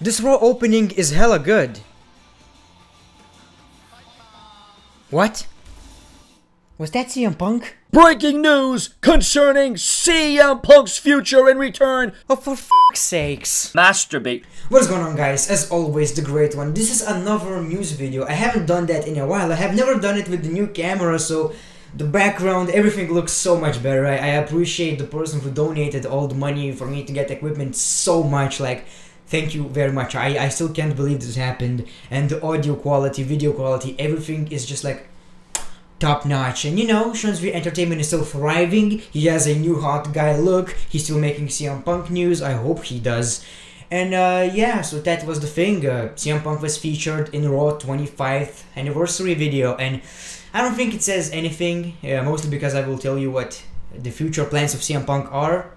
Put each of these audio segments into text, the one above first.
This Raw opening is hella good. What? Was that CM Punk? Breaking news concerning CM Punk's future and return. Oh, for fuck's sakes. Masturbate. What is going on, guys? As always, the great one. This is another news video. I haven't done that in a while. I have never done it with the new camera, so the background, everything looks so much better. I appreciate the person who donated all the money for me to get equipment so much. Like, thank you very much. I still can't believe this happened. And the audio quality, video quality, everything is just like top notch. And you know, Shunsville Entertainment is still thriving. He has a new hot guy look. He's still making CM Punk news. I hope he does. And yeah, so that was the thing. CM Punk was featured in Raw 25th anniversary video, and I don't think it says anything, mostly because I will tell you what the future plans of CM Punk are.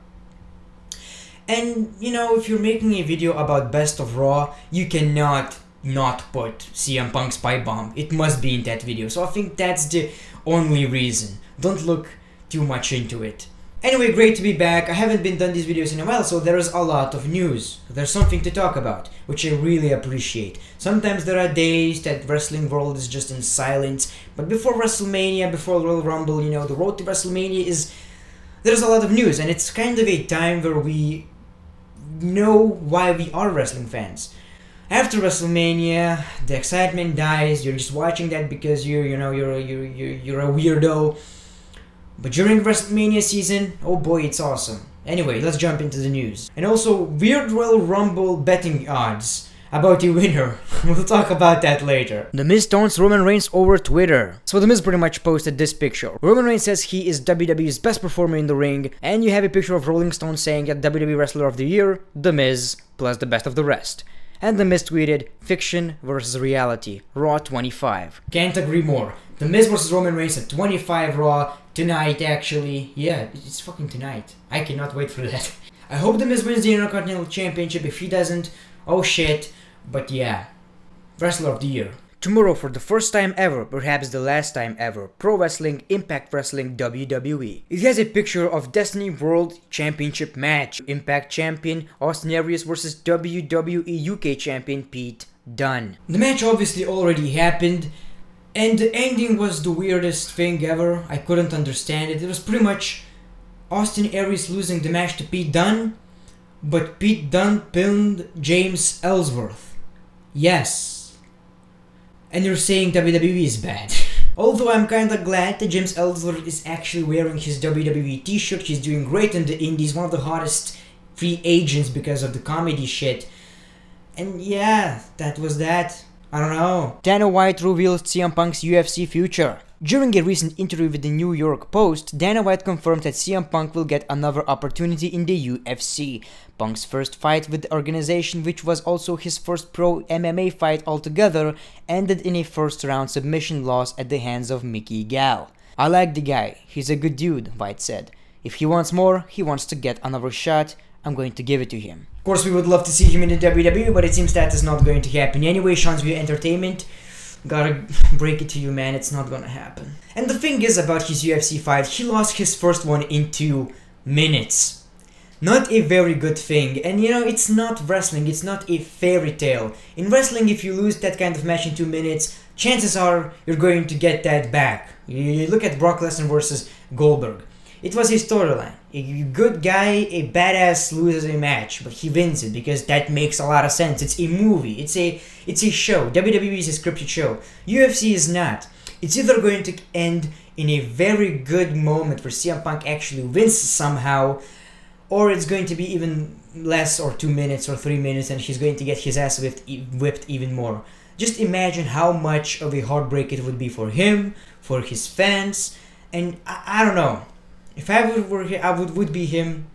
And you know, if you're making a video about Best of Raw, you cannot not put CM Punk's pipe bomb. It must be in that video. So I think that's the only reason. Don't look too much into it. Anyway, great to be back. I haven't been done these videos in a while, so there's a lot of news. There's something to talk about, which I really appreciate. Sometimes there are days that wrestling world is just in silence, but before WrestleMania, before Royal Rumble, you know, the road to WrestleMania is... there's a lot of news, and it's kind of a time where we know why we are wrestling fans. After WrestleMania, the excitement dies. You're just watching that because you're a weirdo. But during WrestleMania season, oh boy, it's awesome. Anyway, let's jump into the news. And also, weird Royal Rumble betting odds about the winner. We'll talk about that later. The Miz taunts Roman Reigns over Twitter. So The Miz pretty much posted this picture. Roman Reigns says he is WWE's best performer in the ring, and you have a picture of Rolling Stone saying that WWE Wrestler of the Year, The Miz, plus the best of the rest. And The Miz tweeted, fiction versus reality, Raw 25. Can't agree more. The Miz versus Roman Reigns at 25 Raw, tonight actually. Yeah, it's fucking tonight. I cannot wait for that. I hope The Miz wins the Intercontinental Championship. If he doesn't, oh shit. But yeah, Wrestler of the Year. Tomorrow, for the first time ever, perhaps the last time ever, Pro Wrestling, Impact Wrestling, WWE. It has a picture of Destiny World Championship match. Impact Champion Austin Aries versus WWE UK Champion Pete Dunn. The match obviously already happened, and the ending was the weirdest thing ever. I couldn't understand it. It was pretty much Austin Aries losing the match to Pete Dunn, but Pete Dunn pinned James Ellsworth. Yes. And you're saying WWE is bad. Although I'm kinda glad that James Ellsworth is actually wearing his WWE t-shirt. He's doing great in the indies, one of the hottest free agents because of the comedy shit. And yeah, that was that. I don't know. Dana White reveals CM Punk's UFC future. During a recent interview with the New York Post, Dana White confirmed that CM Punk will get another opportunity in the UFC. Punk's first fight with the organization, which was also his first pro MMA fight altogether, ended in a first-round submission loss at the hands of Mickey Gall. I like the guy, he's a good dude, White said. If he wants more, he wants to get another shot, I'm going to give it to him. Of course, we would love to see him in the WWE, but it seems that is not going to happen. Anyway, Shunsville Entertainment, gotta break it to you, man, it's not gonna happen. And the thing is about his UFC fight, he lost his first one in 2 minutes. Not a very good thing, and you know, it's not wrestling, it's not a fairy tale. In wrestling, if you lose that kind of match in 2 minutes, chances are you're going to get that back. You look at Brock Lesnar versus Goldberg. It was his storyline. A good guy, a badass loses a match, but he wins it because that makes a lot of sense. It's a movie, it's a show. WWE is a scripted show. UFC is not. It's either going to end in a very good moment where CM Punk actually wins somehow, or it's going to be even less, or 2 minutes or 3 minutes, and he's going to get his ass whipped even more. Just imagine how much of a heartbreak it would be for him, for his fans, and I don't know. If I would be him.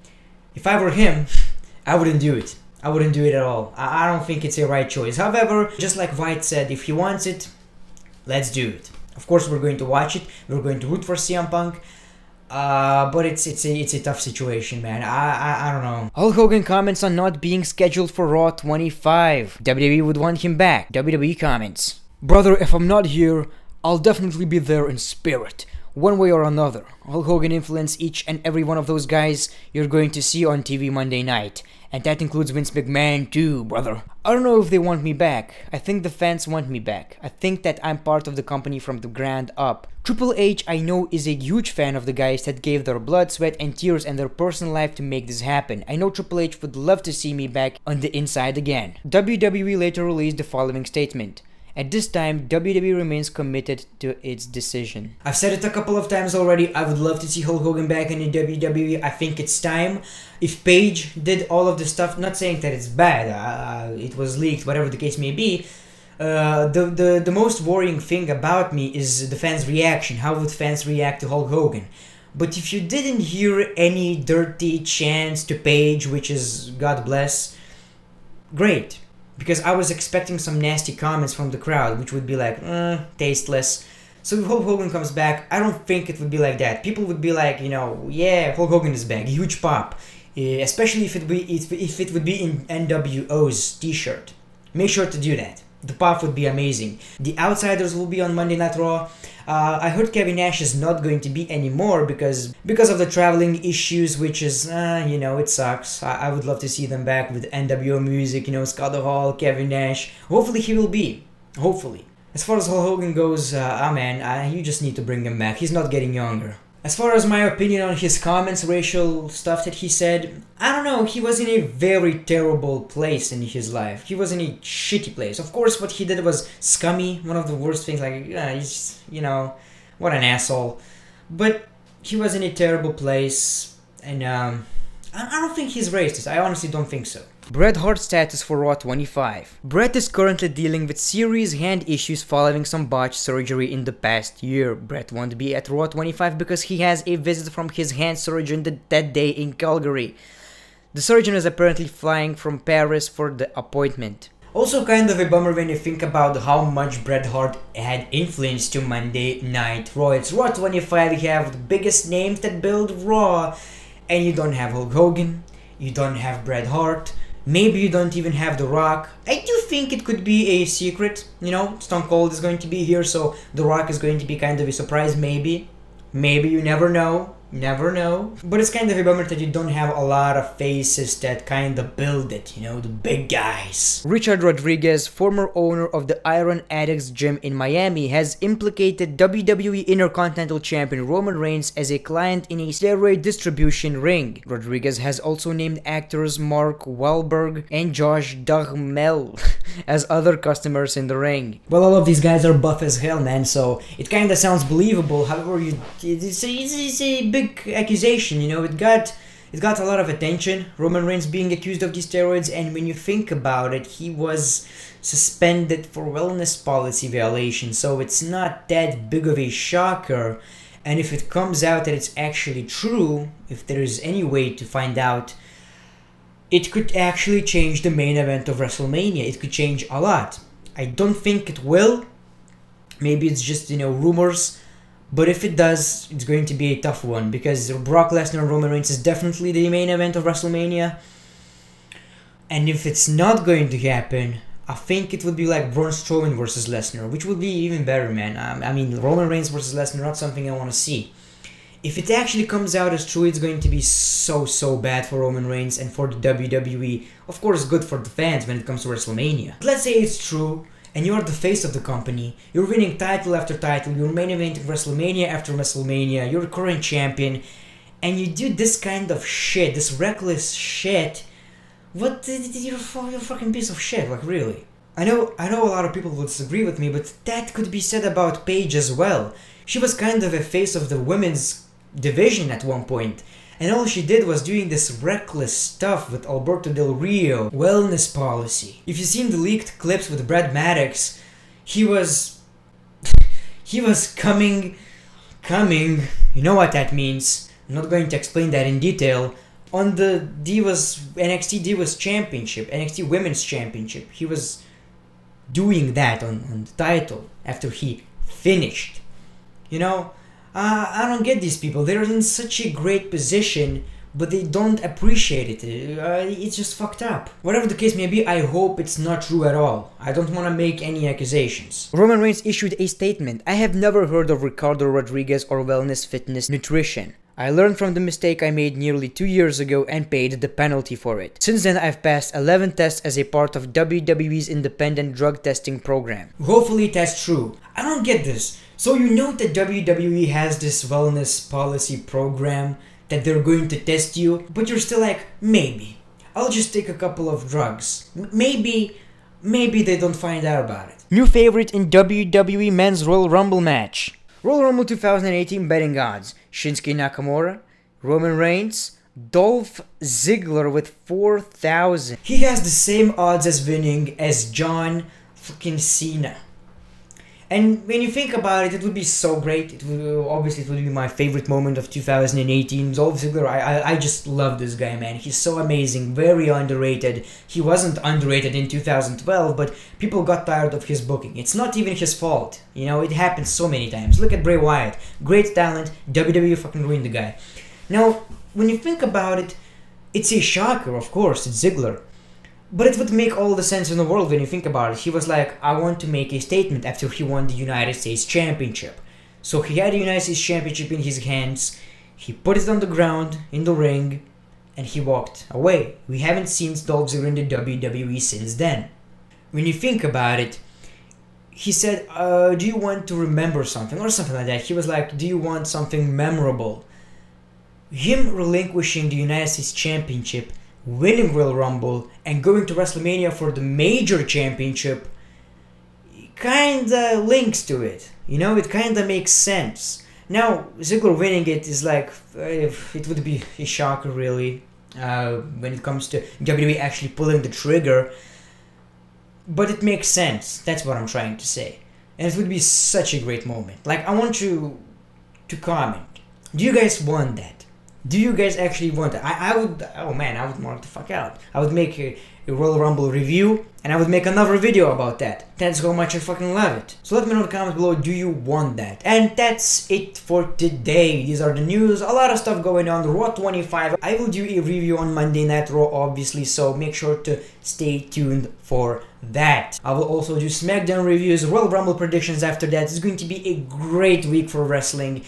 If I were him, I wouldn't do it. I wouldn't do it at all. I don't think it's a right choice. However, just like White said, if he wants it, let's do it. Of course, we're going to watch it. We're going to root for CM Punk. But it's a tough situation, man. I don't know. Hulk Hogan comments on not being scheduled for Raw 25. WWE would want him back. WWE comments, brother, if I'm not here, I'll definitely be there in spirit. One way or another. Hulk Hogan influenced each and every one of those guys you're going to see on TV Monday night. And that includes Vince McMahon too, brother. I don't know if they want me back. I think the fans want me back. I think that I'm part of the company from the ground up. Triple H, I know, is a huge fan of the guys that gave their blood, sweat and tears and their personal life to make this happen. I know Triple H would love to see me back on the inside again. WWE later released the following statement. At this time, WWE remains committed to its decision. I've said it a couple of times already, I would love to see Hulk Hogan back in the WWE. I think it's time. If Paige did all of this stuff, not saying that it's bad, it was leaked, whatever the case may be, the most worrying thing about me is the fans' reaction. How would fans react to Hulk Hogan? But if you didn't hear any dirty chants to Paige, which is God bless, great. Because I was expecting some nasty comments from the crowd, which would be like, tasteless. So if Hulk Hogan comes back, I don't think it would be like that. People would be like, you know, yeah, Hulk Hogan is back, huge pop. Especially if it would be in NWO's t-shirt. Make sure to do that. The pop would be amazing. The Outsiders will be on Monday Night Raw. I heard Kevin Nash is not going to be anymore because of the traveling issues, which is, you know, it sucks. I would love to see them back with NWO music, you know, Scott Hall, Kevin Nash. Hopefully he will be. Hopefully. As far as Hulk Hogan goes, man, you just need to bring him back. He's not getting younger. As far as my opinion on his comments, racial stuff that he said, I don't know, he was in a very terrible place in his life. He was in a shitty place. Of course, what he did was scummy, one of the worst things, like, he's, you know, what an asshole. But he was in a terrible place, and I don't think he's racist. I honestly don't think so. Bret Hart status for Raw 25. Bret is currently dealing with serious hand issues following some botched surgery in the past year. Bret won't be at Raw 25 because he has a visit from his hand surgeon that day in Calgary. The surgeon is apparently flying from Paris for the appointment. Also kind of a bummer when you think about how much Bret Hart had influence to Monday Night Raw. It's Raw 25, you have the biggest names that build Raw, and you don't have Hulk Hogan, you don't have Bret Hart, maybe you don't even have The Rock. I do think it could be a secret, you know, Stone Cold is going to be here, so The Rock is going to be kind of a surprise, maybe. Maybe, you never know. Never know. But it's kind of a bummer that you don't have a lot of faces that kind of build it, you know, the big guys. Ricardo Rodriguez, former owner of the Iron Addicts gym in Miami, has implicated WWE Intercontinental Champion Roman Reigns as a client in a steroid distribution ring. Rodriguez has also named actors Mark Wahlberg and Josh Duhamel as other customers in the ring. Well, all of these guys are buff as hell, man, so it kind of sounds believable. However, it's a big accusation, you know, it got a lot of attention, Roman Reigns being accused of these steroids, and when you think about it, he was suspended for wellness policy violation, so it's not that big of a shocker. And if it comes out that it's actually true, if there is any way to find out, it could actually change the main event of WrestleMania. It could change a lot. I don't think it will. Maybe it's just, you know, rumors. But if it does, it's going to be a tough one, because Brock Lesnar and Roman Reigns is definitely the main event of WrestleMania. And if it's not going to happen, I think it would be like Braun Strowman versus Lesnar, which would be even better, man. I mean, Roman Reigns versus Lesnar, not something I want to see. If it actually comes out as true, it's going to be so bad for Roman Reigns and for the WWE. Of course, good for the fans when it comes to WrestleMania. But let's say it's true, and you're the face of the company, you're winning title after title, you're main eventing WrestleMania after WrestleMania, you're current champion, and you do this kind of shit, this reckless shit. What? You're a fucking piece of shit, like, really. I know a lot of people will disagree with me, but that could be said about Paige as well. She was kind of a face of the women's division at one point, and all she did was doing this reckless stuff with Alberto Del Rio, wellness policy. If you've seen the leaked clips with Brad Maddox, he was coming, you know what that means. I'm not going to explain that in detail. On the NXT Divas Championship, NXT Women's Championship, he was doing that on the title after he finished. You know, I don't get these people. They're in such a great position, but they don't appreciate it. It's just fucked up. Whatever the case may be, I hope it's not true at all. I don't want to make any accusations. Roman Reigns issued a statement. I have never heard of Ricardo Rodriguez or wellness, fitness, nutrition. I learned from the mistake I made nearly 2 years ago and paid the penalty for it. Since then, I've passed 11 tests as a part of WWE's independent drug testing program. Hopefully that's true. I don't get this. So you know that WWE has this wellness policy program that they're going to test you, but you're still like, maybe. I'll just take a couple of drugs. Maybe they don't find out about it. New favorite in WWE Men's Royal Rumble match. Royal Rumble 2018 betting odds. Shinsuke Nakamura, Roman Reigns, Dolph Ziggler with 4,000. He has the same odds as winning as John fucking Cena. And when you think about it, it would be so great. Obviously, it would be my favorite moment of 2018. Dolph Ziggler, I just love this guy, man. He's so amazing, very underrated. He wasn't underrated in 2012, but people got tired of his booking. It's not even his fault. You know, it happens so many times. Look at Bray Wyatt. Great talent. WWE fucking ruined the guy. Now, when you think about it, it's a shocker, of course. It's Ziggler. But it would make all the sense in the world when you think about it. He was like, I want to make a statement after he won the United States Championship. So he had the United States Championship in his hands, he put it on the ground, in the ring, and he walked away. We haven't seen Dolph Ziggler in the WWE since then. When you think about it, he said, do you want to remember something? Or something like that. He was like, do you want something memorable? Him relinquishing the United States Championship, winning Royal Rumble, and going to WrestleMania for the major championship kinda links to it. You know, it kinda makes sense. Now, Ziggler winning it is like, it would be a shocker really, when it comes to WWE actually pulling the trigger. But it makes sense, that's what I'm trying to say. And it would be such a great moment. Like, I want you to comment. Do you guys want that? Do you guys actually want it? I would, oh man, I would mark the fuck out. I would make a Royal Rumble review, and I would make another video about that. That's how much I fucking love it. So let me know in the comments below, do you want that? And that's it for today. These are the news, a lot of stuff going on. Raw 25, I will do a review on Monday Night Raw, obviously, so make sure to stay tuned for that. I will also do SmackDown reviews, Royal Rumble predictions after that. It's going to be a great week for wrestling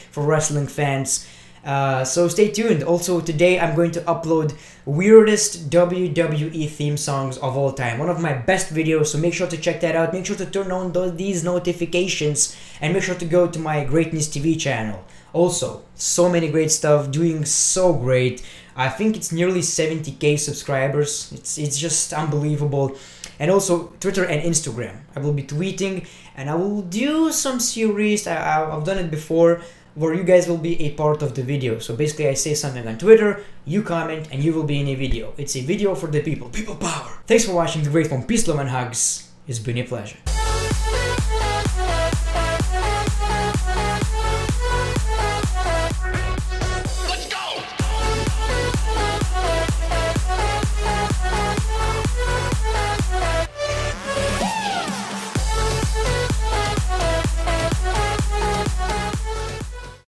fans. So stay tuned. Also today I'm going to upload weirdest WWE theme songs of all time. One of my best videos, so make sure to check that out. Make sure to turn on these notifications and make sure to go to my Greatness TV channel. Also, so many great stuff, doing so great. I think it's nearly 70k subscribers. It's just unbelievable. And also Twitter and Instagram. I will be tweeting and I will do some series. I've done it before, where you guys will be a part of the video. So basically I say something on Twitter, you comment, and you will be in a video. It's a video for the people. People power. Thanks for watching The Great One. Peace, love, and hugs. It's been a pleasure.